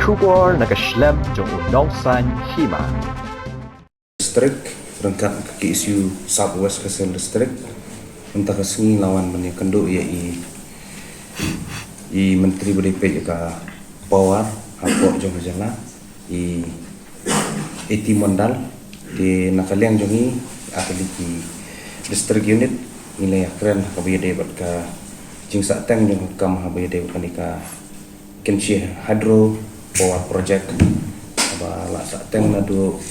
Shubor nakaslem jong unongsan hima. District rangkat ke isu Southwest Kesel District untuk kesengi lawan meni kenduk ia i Menteri BDP ka Power hapok jong jala i eti mondal di nakaliang jongi akaliki district unit nilai keren kabiyade bat ka jingsa teng jong kam habiyade kanika kenci hydro power project aba la sa teng na do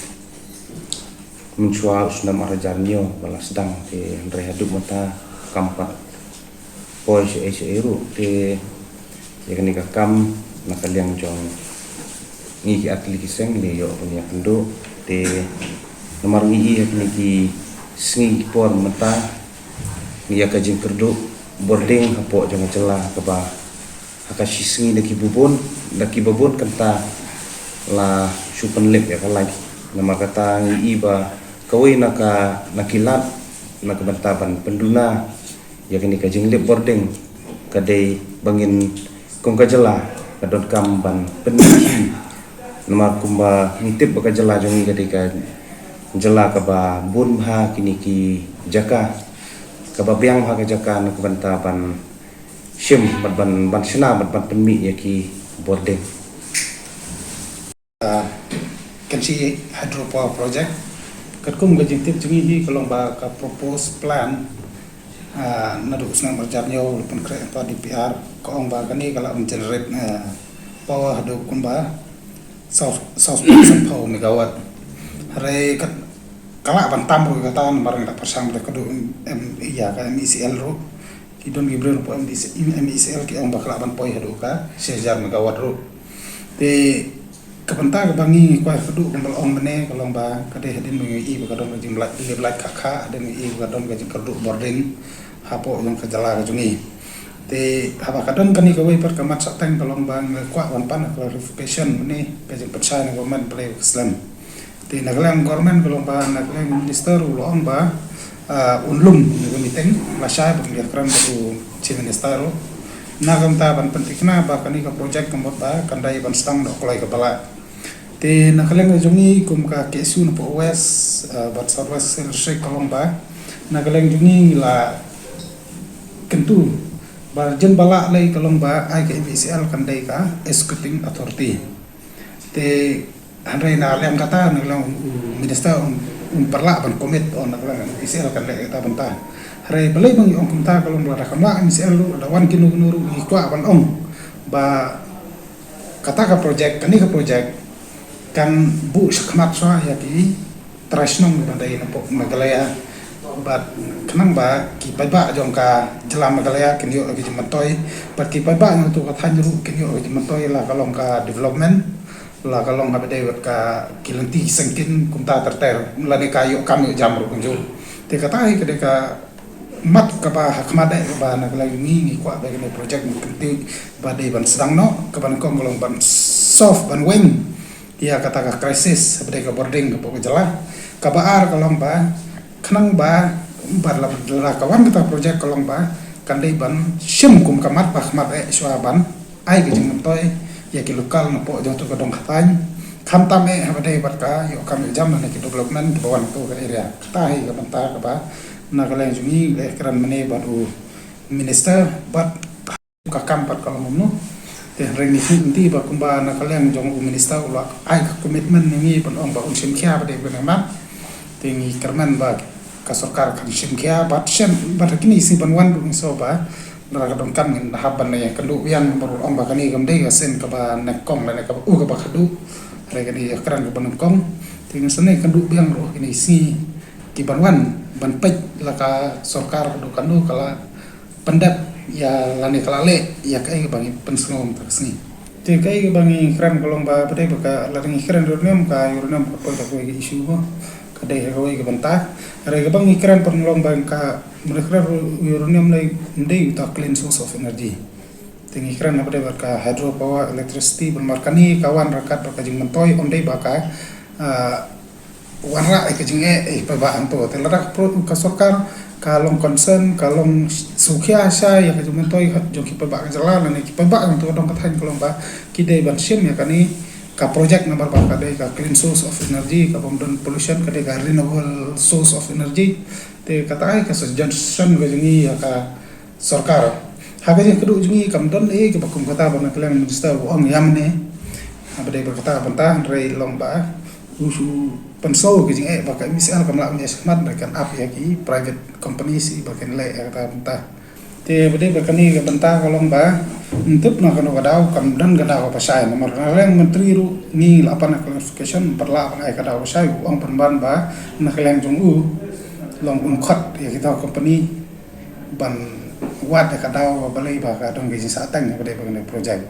mencual sudah marajarnyo bala sedang di rehadup mata kampat poi eru di yakni kam nakaliang jong ngi atli kiseng le yo punya kendo di nomor ngi yakni ki sngi por mata ngi akajing kerdo boarding hapo jong celah keba akashi sngi daki bubun kenta la supan lip ya kalai nama kata ngi ba kawai nakilat nakabantaban penduna yakni kajing lip boarding kadai bangin kong kajala kadon kamban peniki nama kumba ngitip bakajala jongi kadai ka jala kaba bun ha kini ki jaka kaba biang ha ka jaka nakabantaban shim ban sena ban penmi yaki boarding Kenci hydropower project katkum gajing tip jungi hi kalong ba ka propose plan nadu senang berjarnyo pun kre pa DPR ko ong ba kani kala generate power hadu kumba south pau megawatt hare kat kala ban tambu katan barang dak persang dak kudu iya ka MECL ro kidon gibren po MECL ki ong ba kala ban poi hadu ka 1000 megawatt ro te kapenta bangi kwa kudu kumbal ong mene kalong ba kade hadin mengi ba kadon jing belai kakha dan i ba kadon gajing kerdu boarding hapo yang kejala kajungi te haba kadon kani kawai per kamat sateng kalong bang kwa wan pan clarification mene gajing percaya government play Islam te naglang government kalong ba naglang minister ulong ba unlum nego meeting lasai bang kran batu chief minister nagamta ban pentikna ba kani ka project kamot ba kandai ban stang do kolai kepala te nakaleng jongi kum ka kesu no po west bat southwest sel kalong ba nakaleng jongi la kentu ba jen bala lai kalong ba ai ke MECL kandai ka executing authority te handai na lem kata nakaleng minister perla ban komit on nakaleng MECL kandai ta banta hare balai bang ong kumta kalong ba rakamla MECL lu dawan kinu nuru ikwa ban ong ba kata ka project kani ka project kan bu sakmat soa ya ki trasnong bandai na po magalaya bat kanang ba ki ba jong ka jelam magalaya kinyo agi jematoy bat ki ba no to ka thanru kinyo agi jematoy la kalong ka development la kalong ka bedai wat ka kilanti sengkin kumta terter la ne kayo kami jamru kunjul te kata hi kede ka mat ka ba hakmada ba na kalay ngi kwa ba ni project mukti ba dei ban sedang no ka ban kong kalong ban soft ban wing ia kata ka krisis bedai ka boarding ka pokok jala kabaar kalong ba kanang ba barla kawan kita project kalong ba kandai ban sim kum kamat pakmat swaban ai ke jeng toy ya ki lokal no po jong to ka dong khatany khamtam bedai bat ka yo kam jam na ki development bawan to ka area tai ka banta ka ba na kaleng jungi le kran mane baru minister bat ka kampat kalong no te rengi hindi ba kumba na kaleng jong minister ula ai ka commitment ngi ban ong ba un sim kya ba de ban ma te ngi kerman ba ka sarkar kan sim kya bat sem bat kini si ban wan dung so ba na ka dong kan na haban na ya kalu yang baru ong ba kani gam de ga sen ka ba na kong la ka u ka ba khadu re ka di kran ka ban kong te ngi sene kan du biang ro kini si ki ban wan ban pej la ka sarkar du kan du kala pendap ya lani kalale ya kai bangi pensngom taksni te kai bangi kran kolong ba pade baka laringi kran ronyam ka yurnam ko ta ko isu ho kadai ko ke banta re ga bangi kran pernolong bang ka mereka yurnam lai ndai ta clean source of energy tingi kran pade baka hydro power electricity bermarkani kawan rakat baka jing mentoy ondai baka warna ke jing pa ba anto te larak pro ka sokar kalong concern kalong sukhia sai ya ka jumen toy hat jo ki pa ba jalan ni ki pa ba untuk dong kathan kalong ba ki dei ban sim ya kani ka project number ba ka dei ka clean source of energy ka non pollution ka dei ka renewable source of energy te katai ka suggestion ga jingi ya ka sarkar ha ga jing kedu jingi kam don e ka bakum kata ban klan minister ong yam ne ba dei berkata bantah rei long ba usu pensau ke jing ba ka misal kam la mes mat kan up ya ki private company si ba kan le kata bantah te ba dei berkani ka bantah kalong ba untuk na kanu kadau kam dan kadau apa sai nomor reng menteri ru ni lapan clarification perla ai kadau sai ong penban ba na keleng jong u long khot ya kita company ban wat kadau balai ba ka dong ge sa tang ba dei ba project